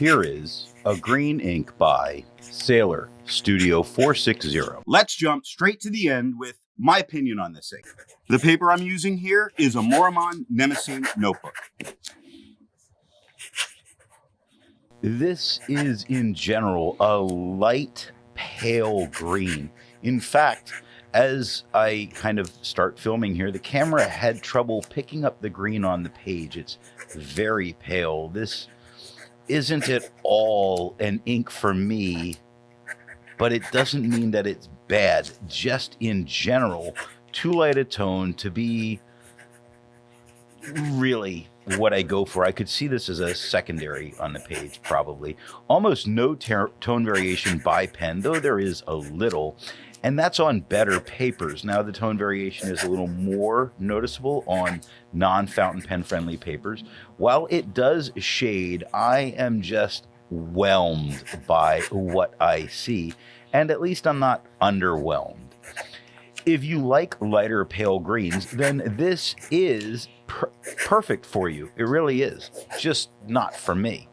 Here is a green ink by Sailor Studio 460. Let's jump straight to the end with my opinion on this ink. The paper I'm using here is a Maruman Mnemosyne Notebook. This is, in general, a light pale green. In fact, as I kind of start filming here, the camera had trouble picking up the green on the page. It's very pale. This isn't at all an ink for me, but it doesn't mean that it's bad. Just in general, too light a tone to be really what I go for. I could see this as a secondary on the page, probably. Almost no tone variation by pen, though there is a little, and that's on better papers. Now the tone variation is a little more noticeable on non-fountain pen friendly papers. While it does shade, I am just whelmed by what I see, and at least I'm not underwhelmed. If you like lighter pale greens, then this is perfect for you. It really is. Just not for me.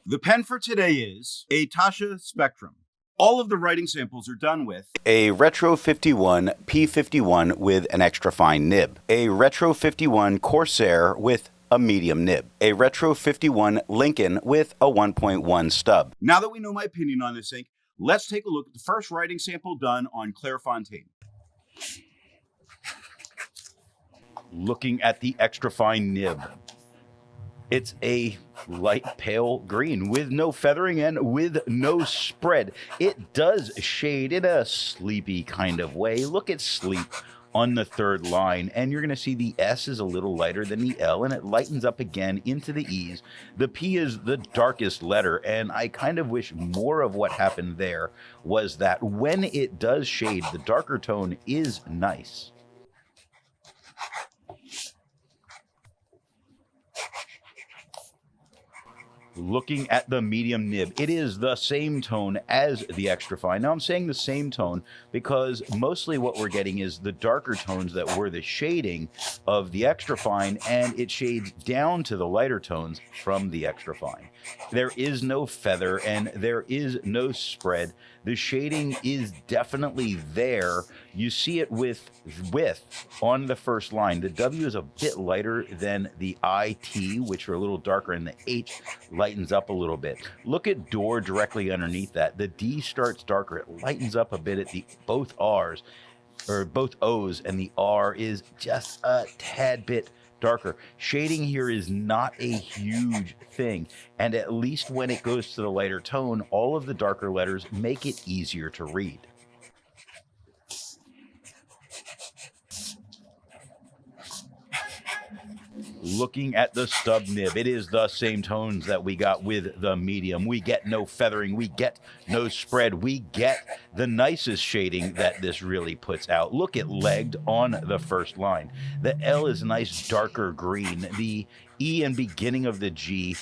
The pen for today is a Tasha Spectrum. All of the writing samples are done with a Retro 51 P51 with an extra fine nib, a Retro 51 Corsair with a medium nib, a Retro 51 Lincoln with a 1.1 stub. Now that we know my opinion on this ink, let's take a look at the first writing sample done on Clairfontaine. Looking at the extra fine nib, it's a light pale green with no feathering and with no spread. It does shade in a sleepy kind of way. Look at sleep on the third line, and you're going to see the S is a little lighter than the L, and it lightens up again into the E's. The P is the darkest letter, and I kind of wish more of what happened there was that when it does shade, the darker tone is nice. Looking at the medium nib, it is the same tone as the extra fine. Now I'm saying the same tone because mostly what we're getting is the darker tones that were the shading of the extra fine, and it shades down to the lighter tones from the extra fine. There is no feather and there is no spread. The shading is definitely there. You see it with on the first line. The W is a bit lighter than the IT, which are a little darker, and the H lightens up a little bit. Look at door directly underneath that. The D starts darker. It lightens up a bit at the both R's, or both O's, and the R is just a tad bit darker. Shading here is not a huge thing, and at least when it goes to the lighter tone, all of the darker letters make it easier to read. Looking at the stub nib, it is the same tones that we got with the medium. We get no feathering, we get no spread, we get the nicest shading that this really puts out. Look at legged on the first line. The L is a nice darker green. The E and beginning of the G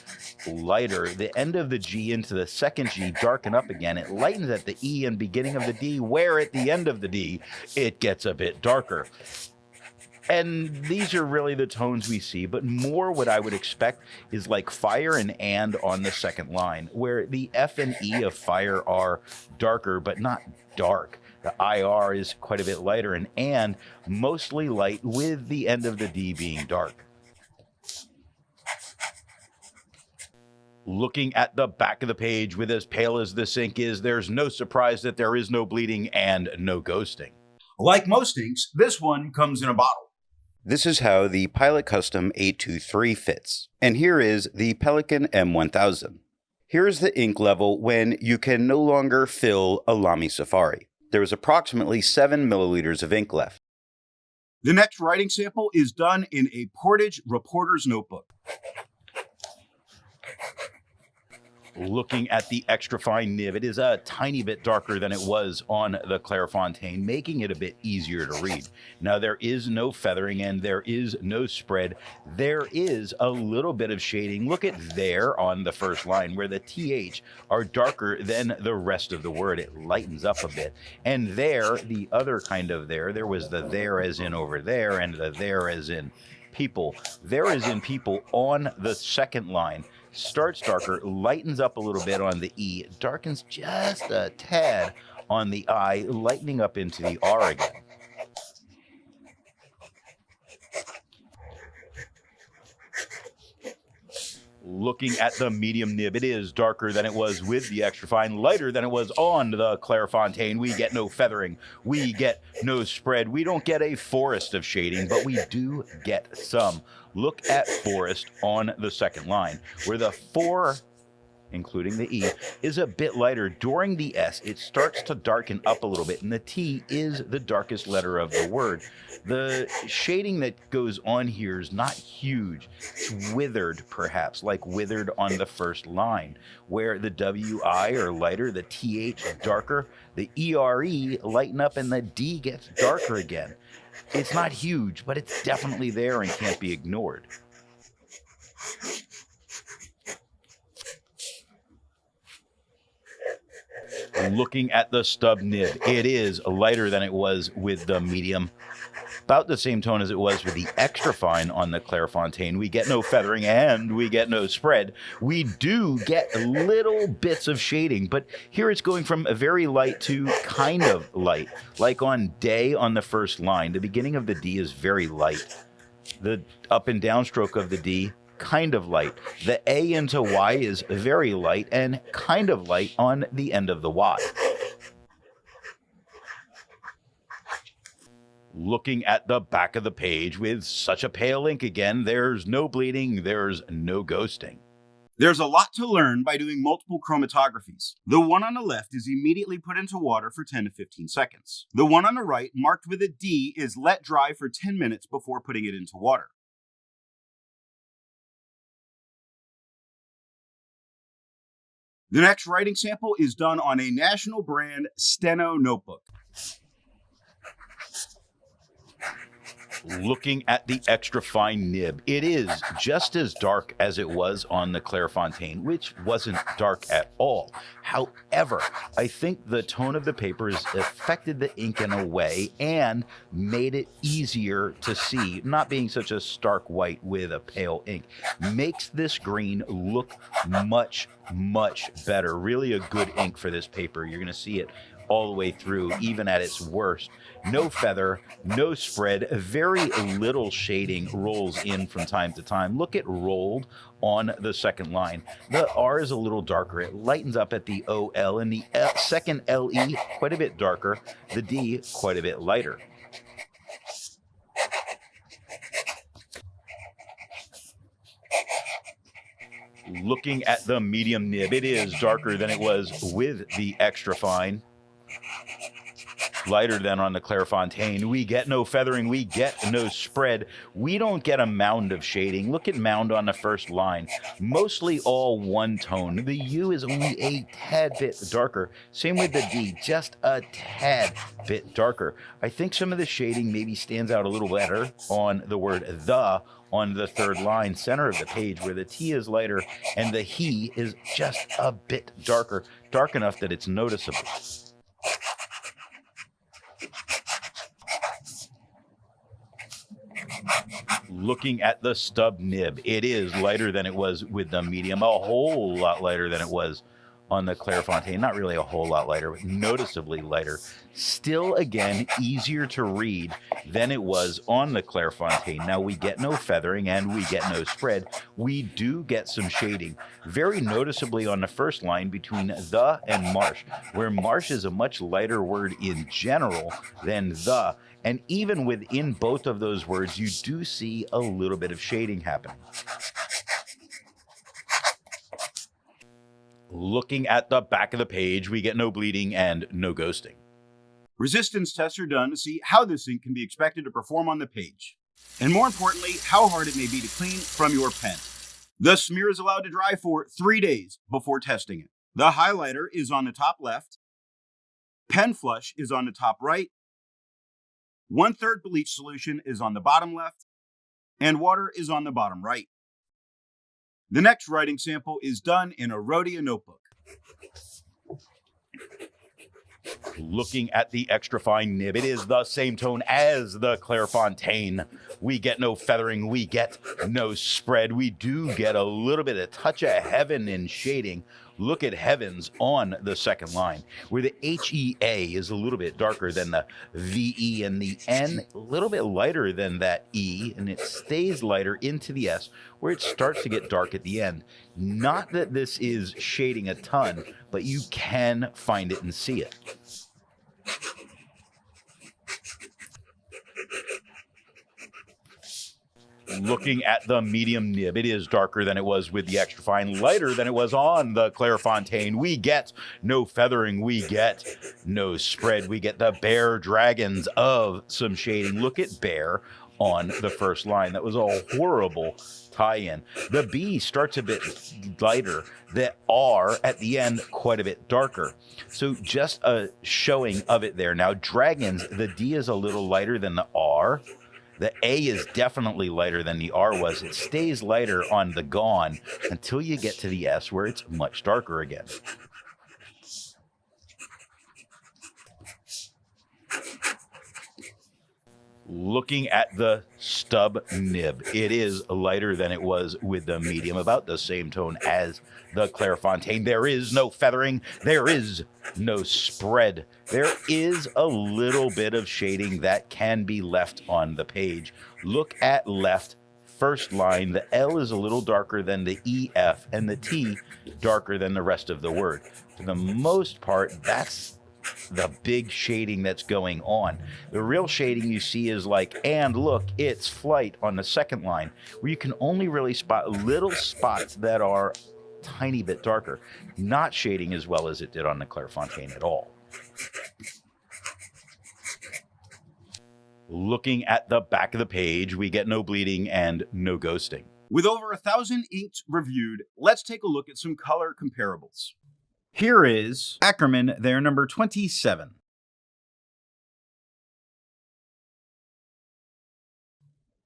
lighter. The end of the G into the second G darken up again. It lightens at the E and beginning of the D, where at the end of the D it gets a bit darker. And these are really the tones we see, but more what I would expect is like fire and on the second line, where the F and E of fire are darker, but not dark. The IR is quite a bit lighter, and mostly light, with the end of the D being dark. Looking at the back of the page, with as pale as this ink is, there's no surprise that there is no bleeding and no ghosting. Like most inks, this one comes in a bottle. This is how the Pilot Custom 823 fits. And here is the Pelican M1000. Here is the ink level when you can no longer fill a Lamy Safari. There is approximately 7 milliliters of ink left. The next writing sample is done in a Portage Reporter's Notebook. Looking at the extra fine nib, it is a tiny bit darker than it was on the Clairfontaine, making it a bit easier to read. Now, there is no feathering and there is no spread. There is a little bit of shading. Look at there on the first line, where the TH are darker than the rest of the word. It lightens up a bit. And there, the other kind of there was the there as in over there and the there as in people. There is in people on the second line. Starts darker, lightens up a little bit on the E, darkens just a tad on the I, lightening up into the R again. Looking at the medium nib, it is darker than it was with the extra fine, lighter than it was on the Clairfontaine. We get no feathering, we get no spread, we don't get a forest of shading, but we do get some. Look at forest on the second line, where the 4, including the E, is a bit lighter. During the S, it starts to darken up a little bit, and the T is the darkest letter of the word. The shading that goes on here is not huge. It's withered, perhaps, like withered on the first line, where the WI are lighter, the TH darker, the ERE lighten up, and the D gets darker again. It's not huge, but it's definitely there and can't be ignored. Looking at the stub nib, it is lighter than it was with the medium. About the same tone as it was with the extra fine on the Clairfontaine. We get no feathering and we get no spread. We do get little bits of shading, but here it's going from a very light to kind of light. Like on day on the first line, the beginning of the D is very light. The up and down stroke of the D, kind of light. The A into Y is very light and kind of light on the end of the Y. Looking at the back of the page with such a pale ink again, there's no bleeding, there's no ghosting. There's a lot to learn by doing multiple chromatographies. The one on the left is immediately put into water for 10 to 15 seconds. The one on the right, marked with a D, is let dry for 10 minutes before putting it into water. The next writing sample is done on a national brand Steno notebook. Looking at the extra fine nib, it is just as dark as it was on the Clairfontaine, which wasn't dark at all. However, I think the tone of the paper has affected the ink in a way and made it easier to see, not being such a stark white with a pale ink. Makes this green look much, much better. Really a good ink for this paper. You're going to see it all the way through, even at its worst. No feather, no spread, very little shading rolls in from time to time. Look at rolled on the second line. The R is a little darker. It lightens up at the OL, and the second LE quite a bit darker, the D quite a bit lighter. Looking at the medium nib, it is darker than it was with the extra fine. Lighter than on the Clairfontaine. We get no feathering, we get no spread. We don't get a mound of shading. Look at mound on the first line. Mostly all one tone. The U is only a tad bit darker. Same with the D, just a tad bit darker. I think some of the shading maybe stands out a little better on the word the on the third line, center of the page, where the T is lighter and the he is just a bit darker. Dark enough that it's noticeable. Looking at the stub nib, it is lighter than it was with the medium, a whole lot lighter than it was on the Clairfontaine. Not really a whole lot lighter, but noticeably lighter. Still, again, easier to read than it was on the Clairfontaine. Now, we get no feathering and we get no spread. We do get some shading, very noticeably on the first line between the and marsh, where marsh is a much lighter word in general than the. And even within both of those words, you do see a little bit of shading happening. Looking at the back of the page, we get no bleeding and no ghosting. Resistance tests are done to see how this ink can be expected to perform on the page, and more importantly, how hard it may be to clean from your pen. The smear is allowed to dry for 3 days before testing it. The highlighter is on the top left, pen flush is on the top right, 1/3 bleach solution is on the bottom left, and water is on the bottom right. The next writing sample is done in a Rhodia notebook. Looking at the extra fine nib, it is the same tone as the Clairfontaine. We get no feathering, we get no spread. We do get a little bit of touch of heaven in shading. Look at heavens on the second line, where the HEA is a little bit darker than the VE, and the N a little bit lighter than that E, and it stays lighter into the S, where it starts to get dark at the end. Not that this is shading a ton, but you can find it and see it. Looking at the medium nib, it is darker than it was with the extra fine, lighter than it was on the Clairfontaine. We get no feathering, we get no spread, we get the bare dragons of some shading. Look at bare on the first line. That was a horrible tie-in. The B starts a bit lighter, the R at the end quite a bit darker. So just a showing of it there. Now dragons, the D is a little lighter than the R. The A is definitely lighter than the R was. It stays lighter on the gone until you get to the S, where it's much darker again. Looking at the stub nib, it is lighter than it was with the medium, about the same tone as the Clairfontaine. There is no feathering, there is no spread. There is a little bit of shading that can be left on the page. Look at left first line. The L is a little darker than the EF, and the T darker than the rest of the word. For the most part, that's the big shading that's going on. The real shading you see is like, and look, it's flight on the second line, where you can only really spot little spots that are tiny bit darker, not shading as well as it did on the Clairfontaine at all. Looking at the back of the page, we get no bleeding and no ghosting. With over 1,000 inks reviewed, let's take a look at some color comparables. Here is Ackerman, their number 27.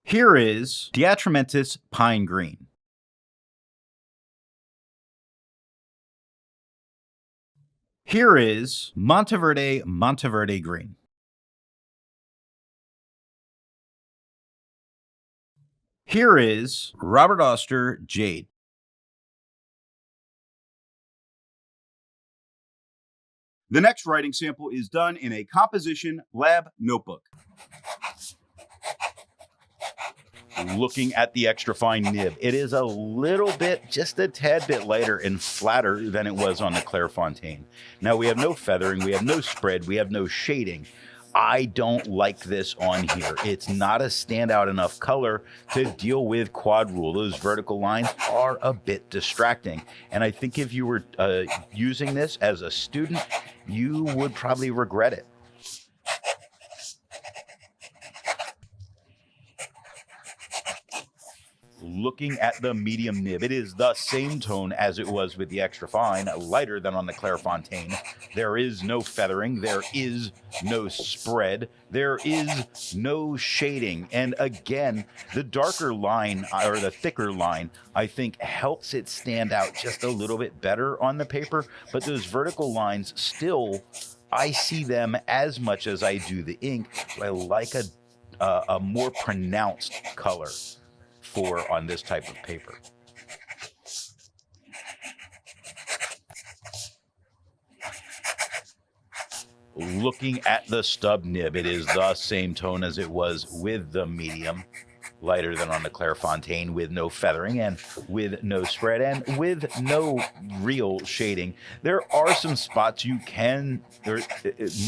Here is Diatramentis Pine Green. Here is Monteverde Green. Here is Robert Oster Jade. The next writing sample is done in a composition lab notebook. Looking at the extra fine nib, it is a little bit, just a tad bit lighter and flatter than it was on the Clairfontaine. Now we have no feathering, we have no spread, we have no shading. I don't like this on here. It's not a standout enough color to deal with quad rule. Those vertical lines are a bit distracting. And I think if you were using this as a student, you would probably regret it. Looking at the medium nib, it is the same tone as it was with the extra fine, lighter than on the Clairfontaine. There is no feathering, there is no spread, there is no shading. And again, the darker line, or the thicker line, I think helps it stand out just a little bit better on the paper. But those vertical lines still, I see them as much as I do the ink. I like a more pronounced color on this type of paper. Looking at the stub nib, it is the same tone as it was with the medium, lighter than on the Clairfontaine, with no feathering and with no spread and with no real shading. There are some spots you can,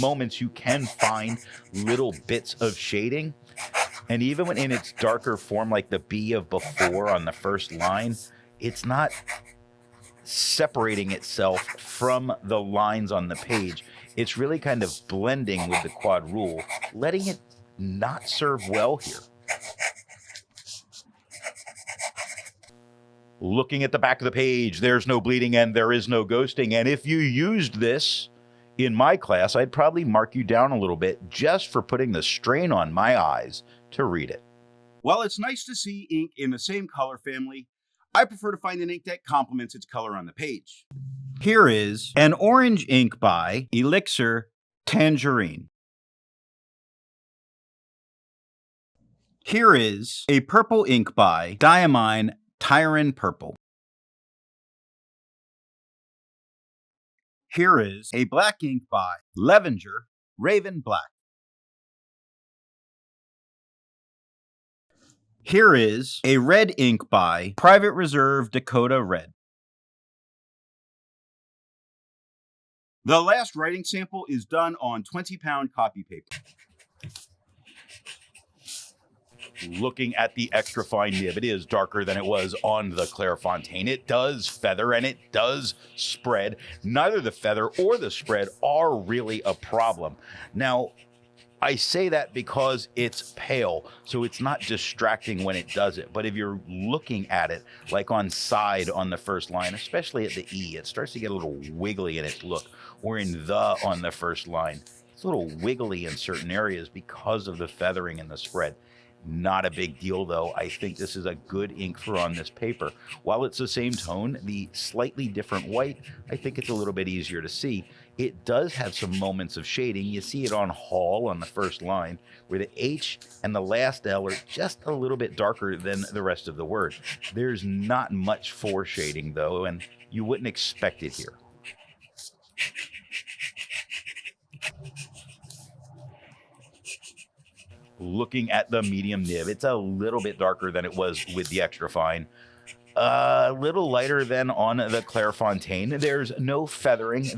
moments you can find little bits of shading. And even when in its darker form, like the B of before on the first line, it's not separating itself from the lines on the page. It's really kind of blending with the quad rule, letting it not serve well here. Looking at the back of the page, there's no bleeding and there is no ghosting. And if you used this in my class, I'd probably mark you down a little bit just for putting the strain on my eyes to read it. While it's nice to see ink in the same color family, I prefer to find an ink that complements its color on the page. Here is an orange ink by Elixir tangerine. Here is a purple ink by Diamine Tyron Purple. Here is a black ink by Levenger Raven Black. Here is a red ink by Private Reserve Dakota Red. The last writing sample is done on 20-pound copy paper. Looking at the extra fine nib, it is darker than it was on the Clairfontaine. It does feather and it does spread. Neither the feather or the spread are really a problem. Now, I say that because it's pale, so it's not distracting when it does it. But if you're looking at it, like on side on the first line, especially at the E, it starts to get a little wiggly in its look. Or in the on the first line, it's a little wiggly in certain areas because of the feathering and the spread. Not a big deal, though. I think this is a good ink for on this paper. While it's the same tone, the slightly different white, I think it's a little bit easier to see. It does have some moments of shading. You see it on Hall on the first line, where the H and the last L are just a little bit darker than the rest of the word. There's not much foreshading, though, and you wouldn't expect it here. Looking at the medium nib, it's a little bit darker than it was with the extra fine. A little lighter than on the Clairfontaine. There's no feathering.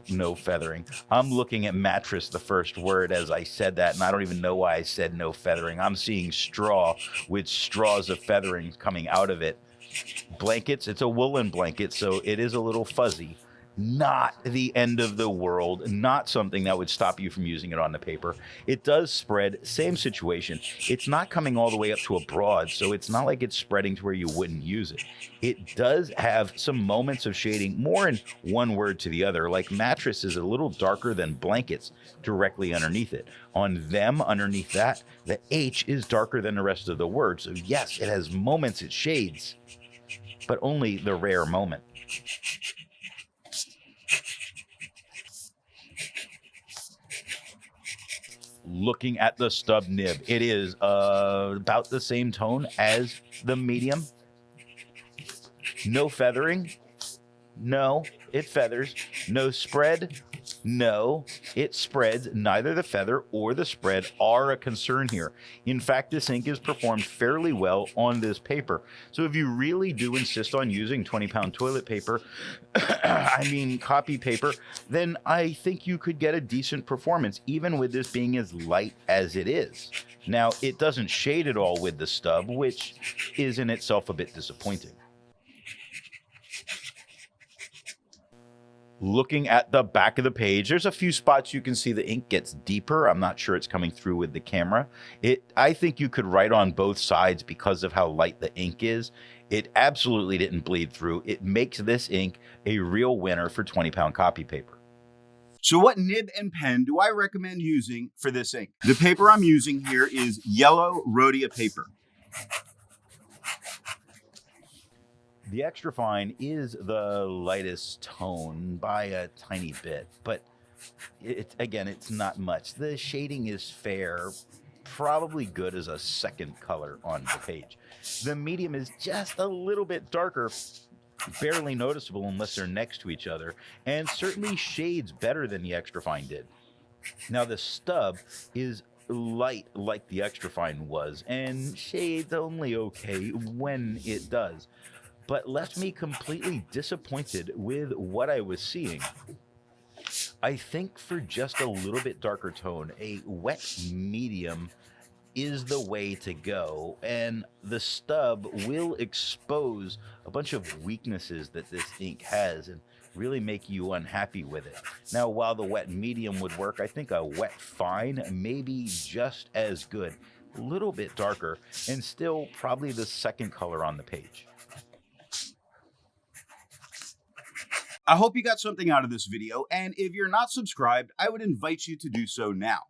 No feathering. I'm looking at mattress, the first word, as I said that, and I don't even know why I said no feathering. I'm seeing straw with straws of feathering coming out of it. Blankets, it's a woolen blanket, so it is a little fuzzy. Not the end of the world, not something that would stop you from using it on the paper. It does spread, same situation. It's not coming all the way up to a broad, so it's not like it's spreading to where you wouldn't use it. It does have some moments of shading, more in one word to the other, like mattress is a little darker than blankets directly underneath it. On them, underneath that, the H is darker than the rest of the word, so yes, it has moments it shades, but only the rare moment. Looking at the stub nib, it is about the same tone as the medium. No feathering. No, it feathers. No spread. No, it spreads. Neither the feather or the spread are a concern here. In fact, this ink is performed fairly well on this paper. So if you really do insist on using 20-pound toilet paper, copy paper, then I think you could get a decent performance, even with this being as light as it is. Now, it doesn't shade at all with the stub, which is in itself a bit disappointing. Looking at the back of the page, there's a few spots you can see the ink gets deeper. I'm not sure it's coming through with the camera. I think you could write on both sides because of how light the ink is. It absolutely didn't bleed through. It makes this ink a real winner for 20-pound copy paper. So what nib and pen do I recommend using for this ink? The paper I'm using here is yellow Rhodia paper. The extra fine is the lightest tone by a tiny bit, but again, it's not much. The shading is fair, probably good as a second color on the page. The medium is just a little bit darker, barely noticeable unless they're next to each other, and certainly shades better than the extra fine did. Now the stub is light like the extra fine was, and shades only okay when it does, but left me completely disappointed with what I was seeing. I think for just a little bit darker tone, a wet medium is the way to go, and the stub will expose a bunch of weaknesses that this ink has and really make you unhappy with it. Now, while the wet medium would work, I think a wet fine may be just as good, a little bit darker, and still probably the second color on the page. I hope you got something out of this video, and if you're not subscribed, I would invite you to do so now.